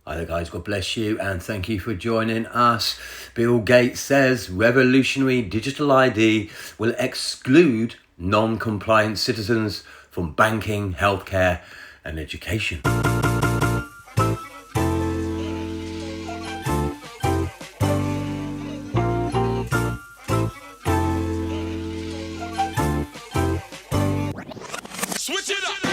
Hi there guys, God bless you and thank you for joining us. Bill Gates says revolutionary digital ID will exclude non-compliant citizens from banking, healthcare and education. Switch it up!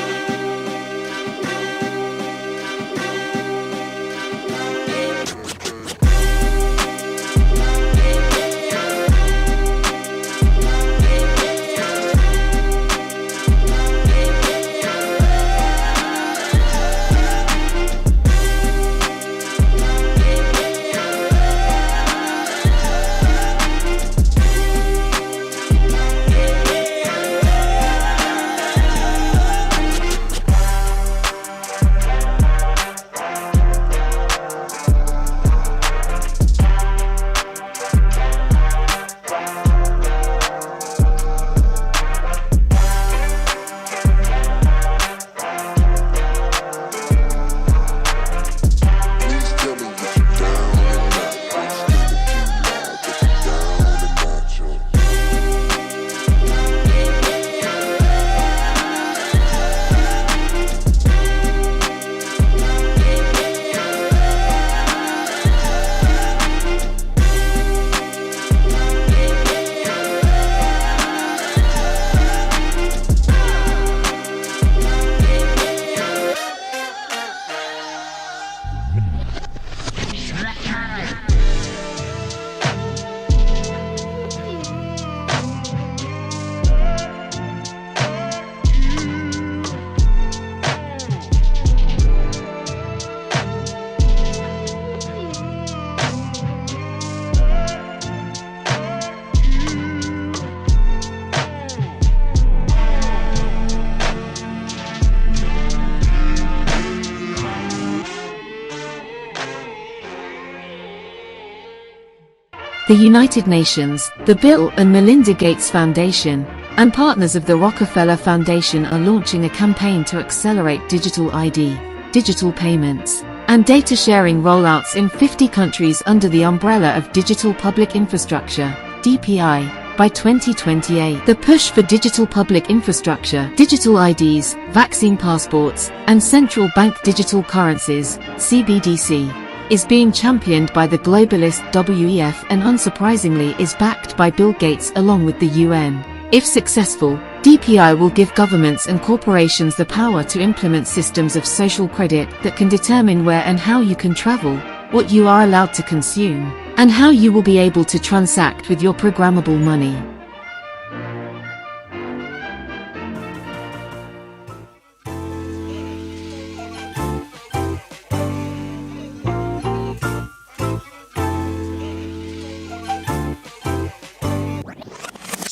The United Nations, the Bill and Melinda Gates Foundation, and partners of the Rockefeller Foundation are launching a campaign to accelerate digital ID, digital payments, and data sharing rollouts in 50 countries under the umbrella of Digital Public Infrastructure, DPI, by 2028. The push for digital public infrastructure, digital IDs, vaccine passports, and central bank digital currencies, CBDC, is being championed by the globalist WEF and unsurprisingly is backed by Bill Gates along with the UN. If successful, DPI will give governments and corporations the power to implement systems of social credit that can determine where and how you can travel, what you are allowed to consume, and how you will be able to transact with your programmable money.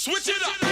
Switch it up!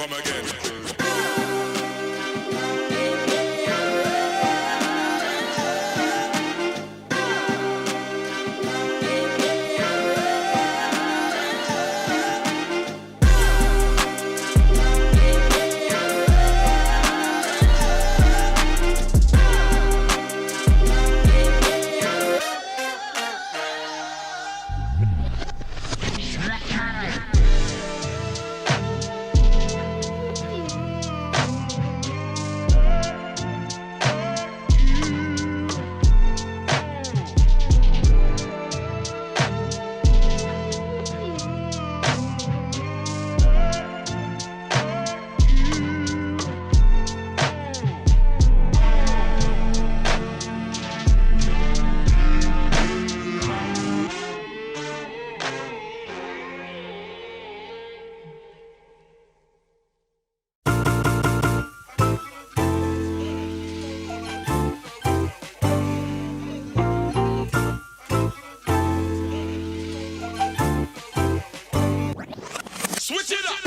come again. Switch it up.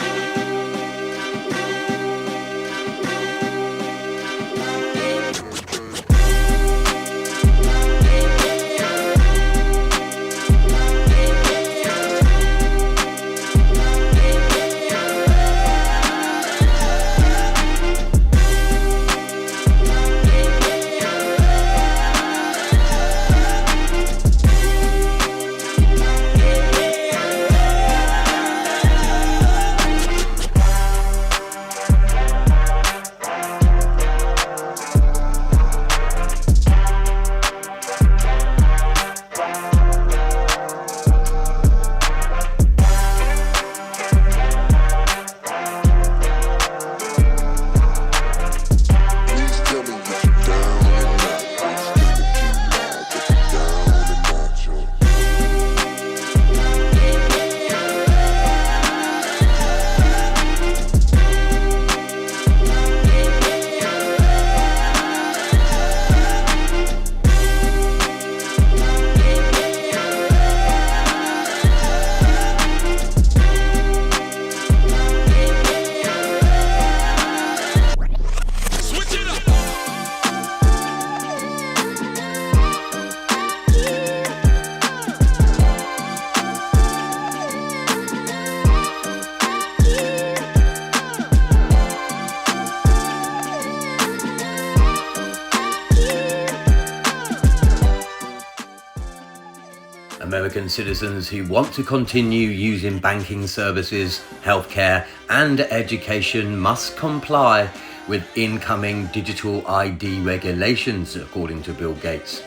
American citizens who want to continue using banking services, healthcare and education must comply with incoming digital ID regulations, according to Bill Gates,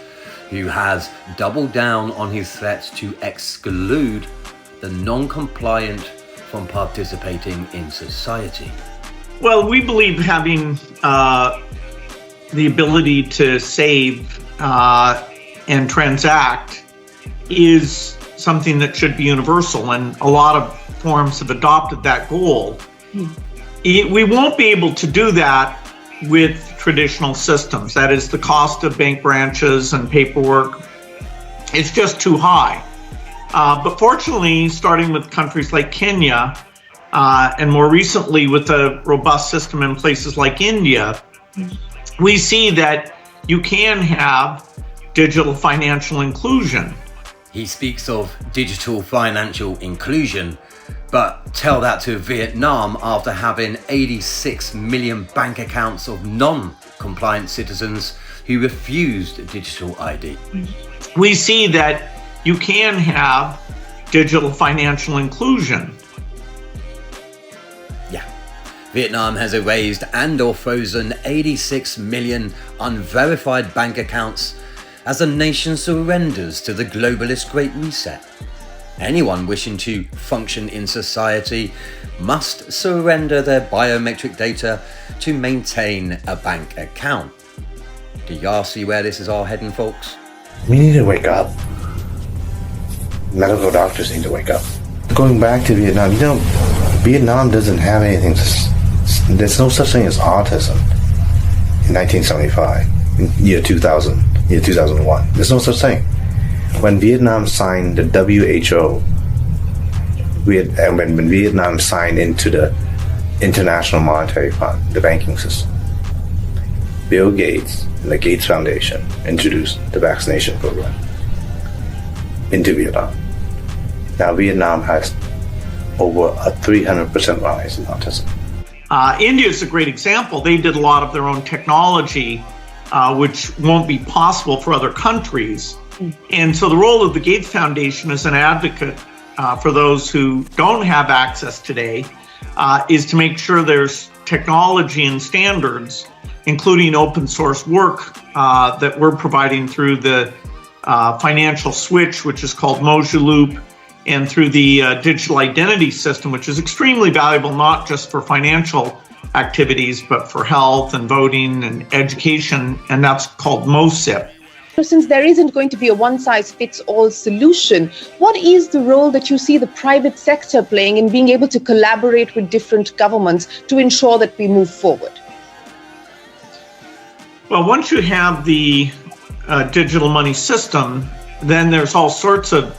who has doubled down on his threats to exclude the non-compliant from participating in society. Well, we believe having the ability to save and transact is something that should be universal, and a lot of forms have adopted that goal. We won't be able to do that with traditional systems. That is, the cost of bank branches and paperwork is just too high. But fortunately, starting with countries like Kenya, and more recently with a robust system in places like India, we see that you can have digital financial inclusion. He speaks of digital financial inclusion, but tell that to Vietnam after having 86 million bank accounts of non-compliant citizens who refused digital ID. We see that you can have digital financial inclusion. Vietnam has erased and or frozen 86 million unverified bank accounts as the nation surrenders to the globalist Great Reset. Anyone wishing to function in society must surrender their biometric data to maintain a bank account. Do y'all see where this is all heading, folks? We need to wake up. Medical doctors need to wake up. Going back to Vietnam, Vietnam doesn't have anything. There's no such thing as autism in 1975, in year 2000, year 2001. There's no such thing. When Vietnam signed the WHO, when Vietnam signed into the International Monetary Fund, the banking system. Bill Gates and the Gates Foundation introduced the vaccination program into Vietnam. Now Vietnam has over a 300% rise in autism. India is a great example. They did a lot of their own technology, which won't be possible for other countries. And so the role of the Gates Foundation as an advocate for those who don't have access today is to make sure there's technology and standards, including open source work that we're providing through the financial switch, which is called Moja Loop, and through the digital identity system, which is extremely valuable, not just for financial activities, but for health and voting and education, and that's called MOSIP. So since there isn't going to be a one-size-fits-all solution, what is the role that you see the private sector playing in being able to collaborate with different governments to ensure that we move forward? Well, once you have the digital money system, then there's all sorts of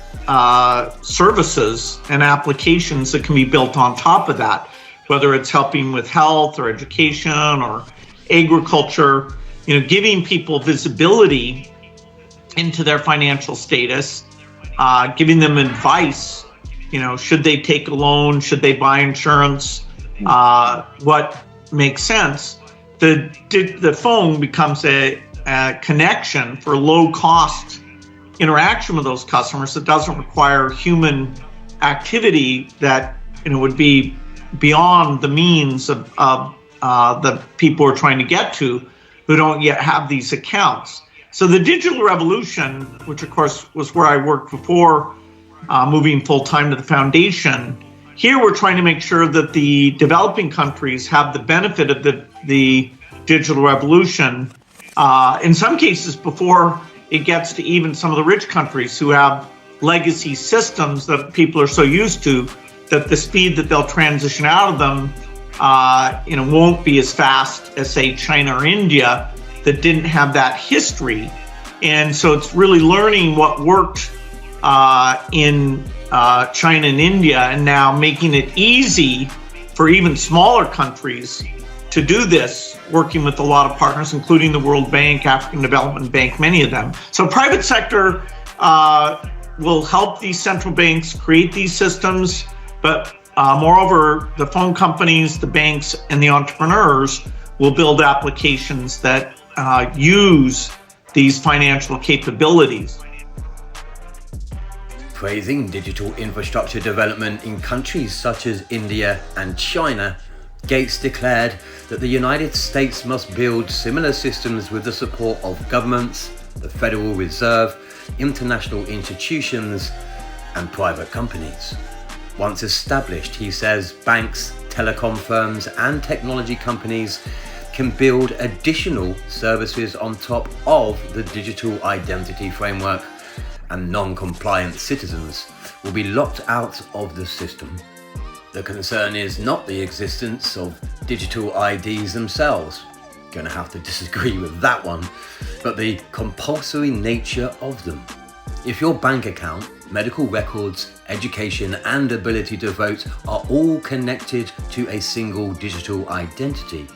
services and applications that can be built on top of that, whether it's helping with health or education or agriculture, giving people visibility into their financial status, giving them advice, should they take a loan, should they buy insurance, what makes sense. The phone becomes a connection for low cost interaction with those customers that doesn't require human activity that would be beyond the means of the people we're trying to get to who don't yet have these accounts. So the digital revolution, which of course was where I worked before moving full-time to the foundation, here we're trying to make sure that the developing countries have the benefit of the digital revolution, in some cases before it gets to even some of the rich countries who have legacy systems that people are so used to that the speed that they'll transition out of them won't be as fast as, say, China or India that didn't have that history. And so it's really learning what worked in China and India and now making it easy for even smaller countries to do this, working with a lot of partners, including the World Bank, African Development Bank, many of them. So private sector will help these central banks create these systems, but moreover, the phone companies, the banks, and the entrepreneurs will build applications that use these financial capabilities. Praising digital infrastructure development in countries such as India and China, Gates declared that the United States must build similar systems with the support of governments, the Federal Reserve, international institutions, and private companies. Once established, he says, banks, telecom firms, and technology companies can build additional services on top of the digital identity framework, and non-compliant citizens will be locked out of the system. The concern is not the existence of digital IDs themselves, gonna have to disagree with that one, but the compulsory nature of them. If your bank account, medical records, education, and ability to vote are all connected to a single digital identity,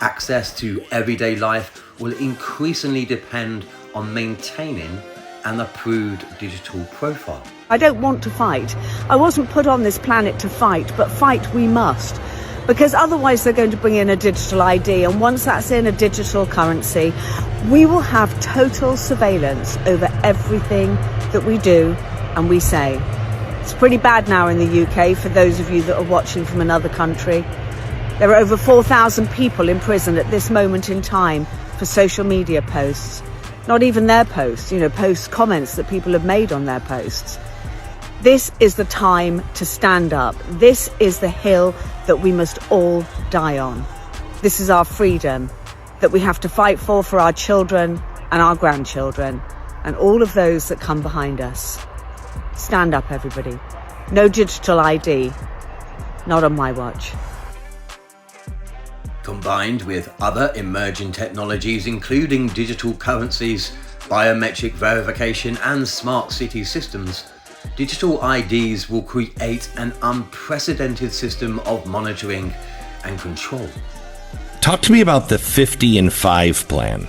access to everyday life will increasingly depend on maintaining an approved digital profile. I don't want to fight. I wasn't put on this planet to fight, but fight we must. Because otherwise they're going to bring in a digital ID, and once that's in a digital currency, we will have total surveillance over everything that we do and we say. It's pretty bad now in the UK for those of you that are watching from another country. There are over 4,000 people in prison at this moment in time for social media posts. Not even their posts, post comments that people have made on their posts. This is the time to stand up. This is the hill that we must all die on. This is our freedom that we have to fight for our children and our grandchildren and all of those that come behind us. Stand up, everybody. No digital ID. Not on my watch. Combined with other emerging technologies, including digital currencies, biometric verification, and smart city systems, digital IDs will create an unprecedented system of monitoring and control. Talk to me about the 50 and 5 plan.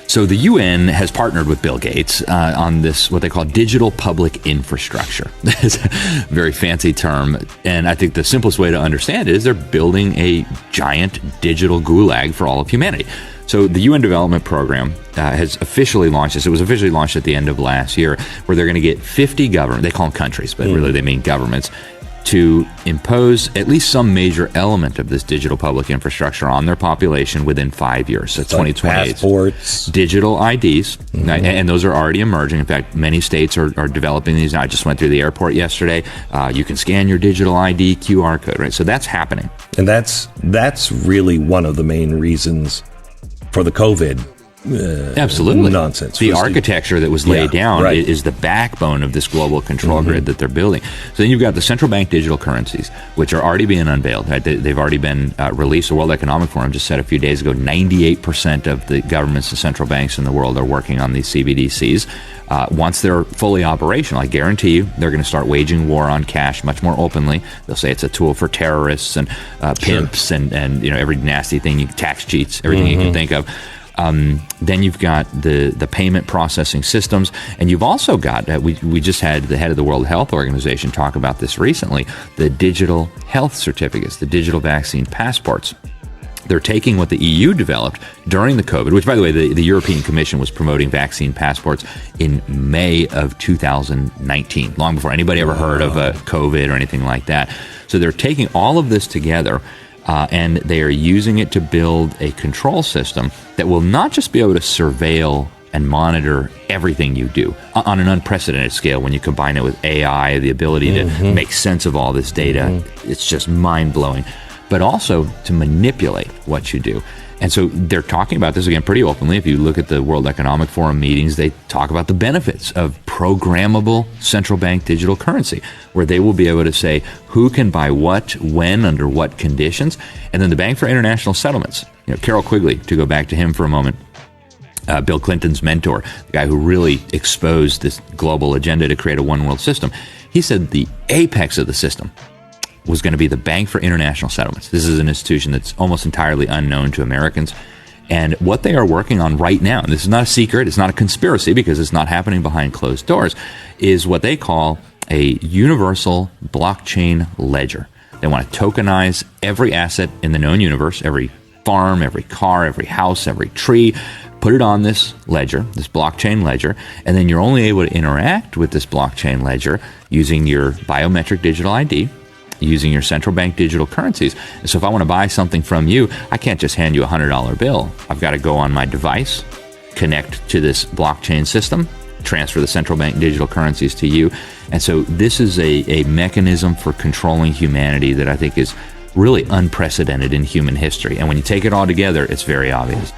So the UN has partnered with Bill Gates on this, what they call digital public infrastructure. It's a very fancy term. And I think the simplest way to understand it is they're building a giant digital gulag for all of humanity. So the UN Development Program has officially launched this. It was officially launched at the end of last year, where they're going to get 50 governments, they call them countries, but really they mean governments, to impose at least some major element of this digital public infrastructure on their population within 5 years. So 2028. Passports. Digital IDs, and those are already emerging. In fact, many states are developing these. I just went through the airport yesterday. You can scan your digital ID QR code, right? So that's happening. And that's really one of the main reasons for the COVID absolutely nonsense. The architecture that was laid down is the backbone of this global control grid that they're building. So then you've got the central bank digital currencies, which are already being unveiled. Right? They've already been released. The World Economic Forum just said a few days ago 98% of the governments and central banks in the world are working on these CBDCs. Once they're fully operational, I guarantee you they're going to start waging war on cash much more openly. They'll say it's a tool for terrorists and pimps and every nasty thing, tax cheats, everything you can think of. Then you've got the payment processing systems, and you've also got, we just had the head of the World Health Organization talk about this recently, the digital health certificates, the digital vaccine passports. They're taking what the EU developed during the COVID, which, by the way, the European Commission was promoting vaccine passports in May of 2019, long before anybody ever heard of COVID or anything like that. So they're taking all of this together, and they are using it to build a control system that will not just be able to surveil and monitor everything you do on an unprecedented scale. When you combine it with AI, the ability to make sense of all this data, it's just mind-blowing, but also to manipulate what you do. And so they're talking about this, again, pretty openly. If you look at the World Economic Forum meetings, they talk about the benefits of programmable central bank digital currency, where they will be able to say who can buy what, when, under what conditions. And then the Bank for International Settlements, Carol Quigley, to go back to him for a moment, Bill Clinton's mentor, the guy who really exposed this global agenda to create a one world system, he said the apex of the system was going to be the Bank for International Settlements. This is an institution that's almost entirely unknown to Americans. And what they are working on right now, and this is not a secret, it's not a conspiracy because it's not happening behind closed doors, is what they call a universal blockchain ledger. They want to tokenize every asset in the known universe, every farm, every car, every house, every tree, put it on this ledger, this blockchain ledger, and then you're only able to interact with this blockchain ledger using your biometric digital ID, using your central bank digital currencies. And so if I want to buy something from you, I can't just hand you a $100 bill. I've got to go on my device, connect to this blockchain system, transfer the central bank digital currencies to you. And so this is a mechanism for controlling humanity that I think is really unprecedented in human history. And when you take it all together, it's very obvious.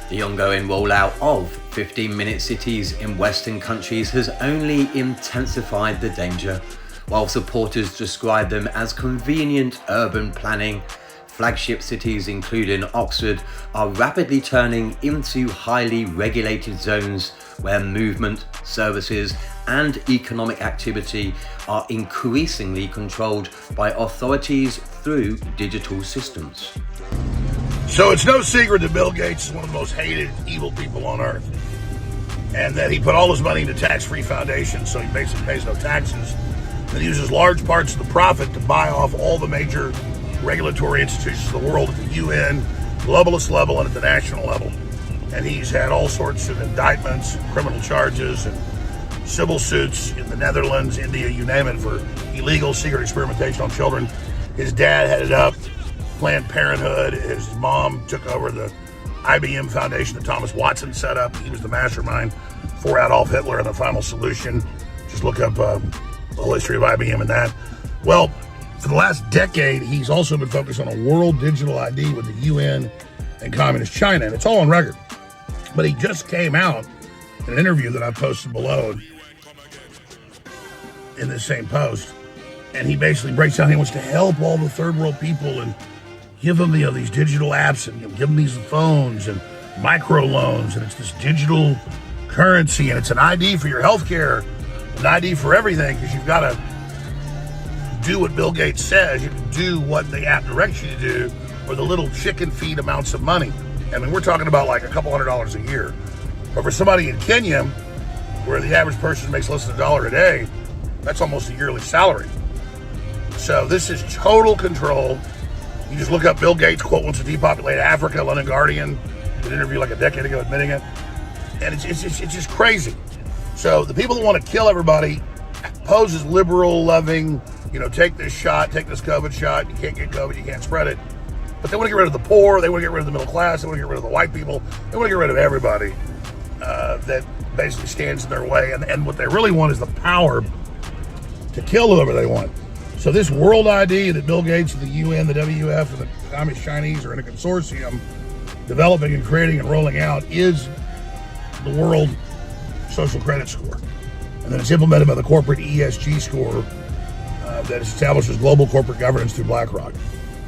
The ongoing rollout of 15-minute cities in Western countries has only intensified the danger. While supporters describe them as convenient urban planning, flagship cities including Oxford are rapidly turning into highly regulated zones where movement, services and economic activity are increasingly controlled by authorities through digital systems. So it's no secret that Bill Gates is one of the most hated evil people on earth, and that he put all his money into tax-free foundations, so he basically pays no taxes, and uses large parts of the profit to buy off all the major regulatory institutions of the world at the UN, globalist level, and at the national level. And he's had all sorts of indictments, criminal charges, and civil suits in the Netherlands, India, you name it, for illegal secret experimentation on children. His dad headed up Planned Parenthood. His mom took over the IBM Foundation that Thomas Watson set up. He was the mastermind for Adolf Hitler and the Final Solution. Just look up the whole history of IBM and that. Well, for the last decade, he's also been focused on a world digital ID with the UN and Communist China, and it's all on record. But he just came out in an interview that I posted below in this same post, and he basically breaks down he wants to help all the third world people and give them these digital apps and give them these phones and micro loans, and it's this digital currency, and it's an ID for your healthcare, an ID for everything, because you've got to do what Bill Gates says. You can do what the app directs you to do for the little chicken feed amounts of money. I mean, we're talking about like a couple $100s a year. But for somebody in Kenya, where the average person makes less than $1 a day, that's almost a yearly salary. So this is total control. You just look up Bill Gates, quote, wants to depopulate Africa. London Guardian did an interview like a decade ago admitting it. And it's just crazy. So the people that want to kill everybody pose as liberal, loving, take this shot, take this COVID shot. You can't get COVID, you can't spread it. But they want to get rid of the poor, they want to get rid of the middle class, they want to get rid of the white people, they want to get rid of everybody that basically stands in their way. And what they really want is the power to kill whoever they want. So this world ID that Bill Gates and the UN, the WF, and the Communist Chinese are in a consortium developing and creating and rolling out is the world social credit score. And then it's implemented by the corporate ESG score that establishes global corporate governance through BlackRock.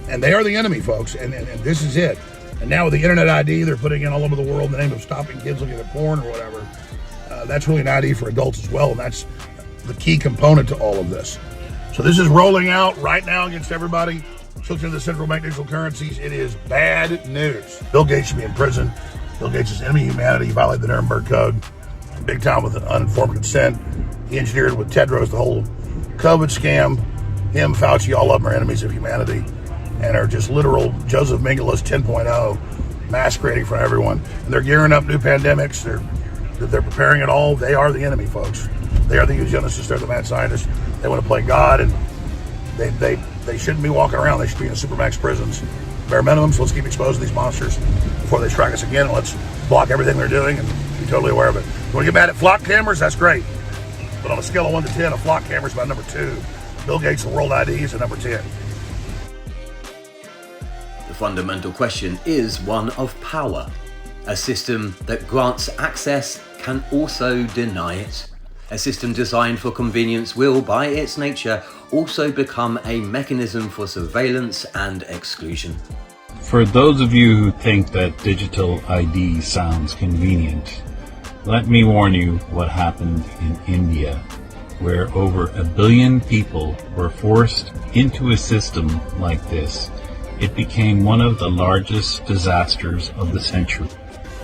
And they are the enemy, folks, and this is it. And now with the Internet ID, they're putting in all over the world in the name of stopping kids looking at porn or whatever. That's really an ID for adults as well, and that's the key component to all of this. So this is rolling out right now against everybody. Looking at the central bank digital currencies, it is bad news. Bill Gates should be in prison. Bill Gates is enemy of humanity. He violated the Nuremberg Code big time with an uninformed consent. He engineered with Tedros the whole COVID scam. Him, Fauci, all of them are enemies of humanity and are just literal Joseph Mengele 10.0 masquerading for everyone. And they're gearing up new pandemics. They're preparing it all. They are the enemy, folks. They are the eugenicists. They're the mad scientists. They want to play God, and they shouldn't be walking around. They should be in supermax prisons. Bare minimum, so let's keep exposing these monsters before they strike us again, and let's block everything they're doing and be totally aware of it. You want to get mad at flock cameras? That's great. But on a scale of 1 to 10, a flock camera is about number 2. Bill Gates, the world ID, is at number 10. The fundamental question is one of power. A system that grants access can also deny it. A system designed for convenience will, by its nature, also become a mechanism for surveillance and exclusion. For those of you who think that digital ID sounds convenient, let me warn you what happened in India, where over 1 billion people were forced into a system like this. It became one of the largest disasters of the century.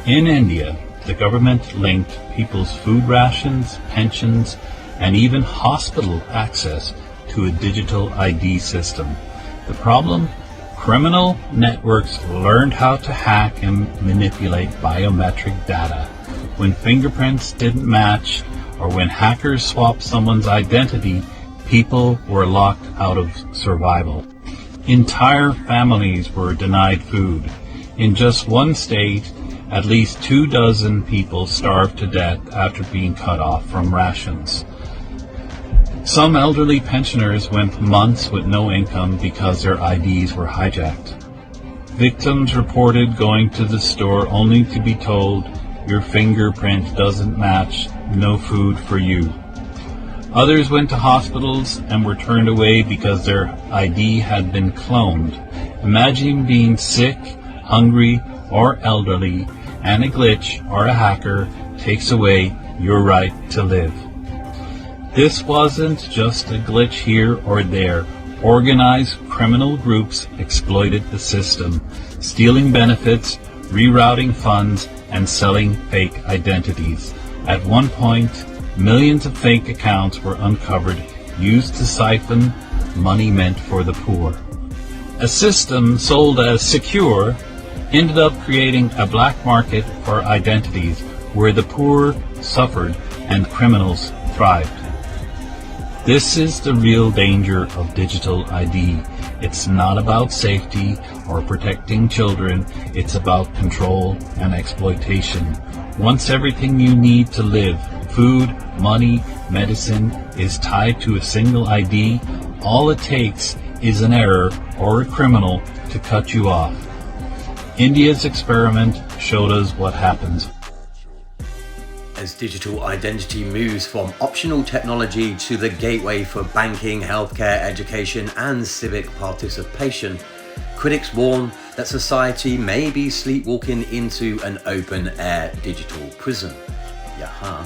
In India, the government linked people's food rations, pensions, and even hospital access to a digital ID system. The problem? Criminal networks learned how to hack and manipulate biometric data. When fingerprints didn't match, or when hackers swapped someone's identity, people were locked out of survival. Entire families were denied food. In just one state, at least 24 people starved to death after being cut off from rations. Some elderly pensioners went months with no income because their IDs were hijacked. Victims reported going to the store only to be told, "Your fingerprint doesn't match, no food for you." Others went to hospitals and were turned away because their ID had been cloned. Imagine being sick, hungry, or elderly, and a glitch or a hacker takes away your right to live. This wasn't just a glitch here or there. Organized criminal groups exploited the system, stealing benefits, rerouting funds, and selling fake identities. At one point, millions of fake accounts were uncovered, used to siphon money meant for the poor. A system sold as secure ended up creating a black market for identities where the poor suffered and criminals thrived. This is the real danger of digital ID. It's not about safety or protecting children. It's about control and exploitation. Once everything you need to live, food, money, medicine, is tied to a single ID, all it takes is an error or a criminal to cut you off. India's experiment showed us what happens. As digital identity moves from optional technology to the gateway for banking, healthcare, education, and civic participation, critics warn that society may be sleepwalking into an open-air digital prison. Yaha.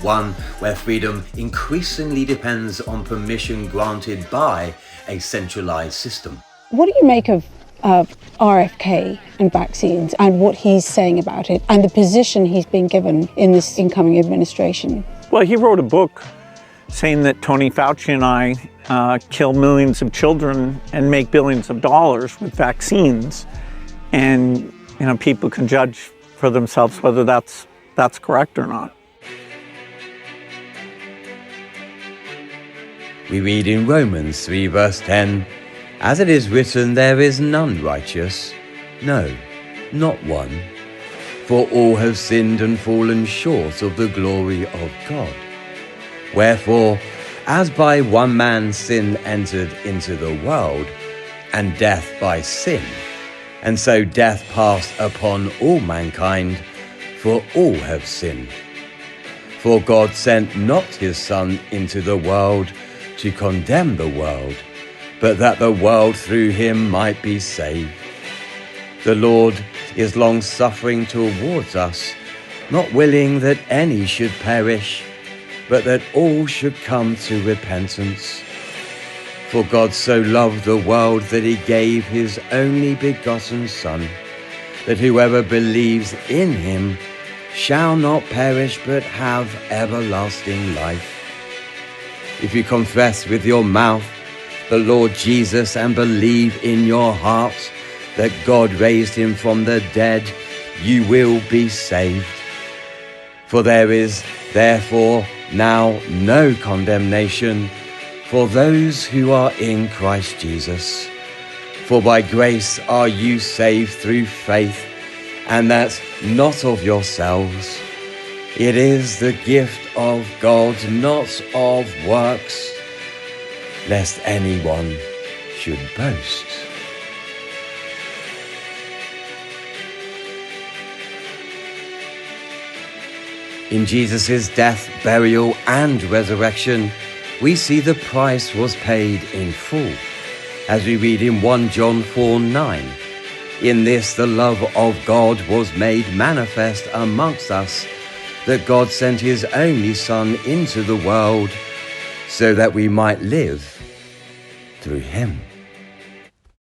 one where freedom increasingly depends on permission granted by a centralized system. What do you make of RFK and vaccines and what he's saying about it and the position he's been given in this incoming administration? Well, he wrote a book saying that Tony Fauci and I kill millions of children and make billions of dollars with vaccines. And, people can judge for themselves whether that's correct or not. We read in Romans 3 verse 10, "As it is written, there is none righteous, no, not one. For all have sinned and fallen short of the glory of God. Wherefore, as by one man sin entered into the world, and death by sin, and so death passed upon all mankind, for all have sinned. For God sent not his Son into the world to condemn the world, but that the world through him might be saved. The Lord is long-suffering towards us, not willing that any should perish, but that all should come to repentance. For God so loved the world that he gave his only begotten Son, that whoever believes in him shall not perish but have everlasting life. If you confess with your mouth the Lord Jesus and believe in your heart that God raised him from the dead, you will be saved. For there is therefore now no condemnation for those who are in Christ Jesus. For by grace are you saved through faith, and that's not of yourselves. It is the gift of God, not of works, lest anyone should boast." In Jesus' death, burial, and resurrection, we see the price was paid in full, as we read in 1 John 4:9. "In this the love of God was made manifest amongst us, that God sent his only Son into the world, so that we might live through him."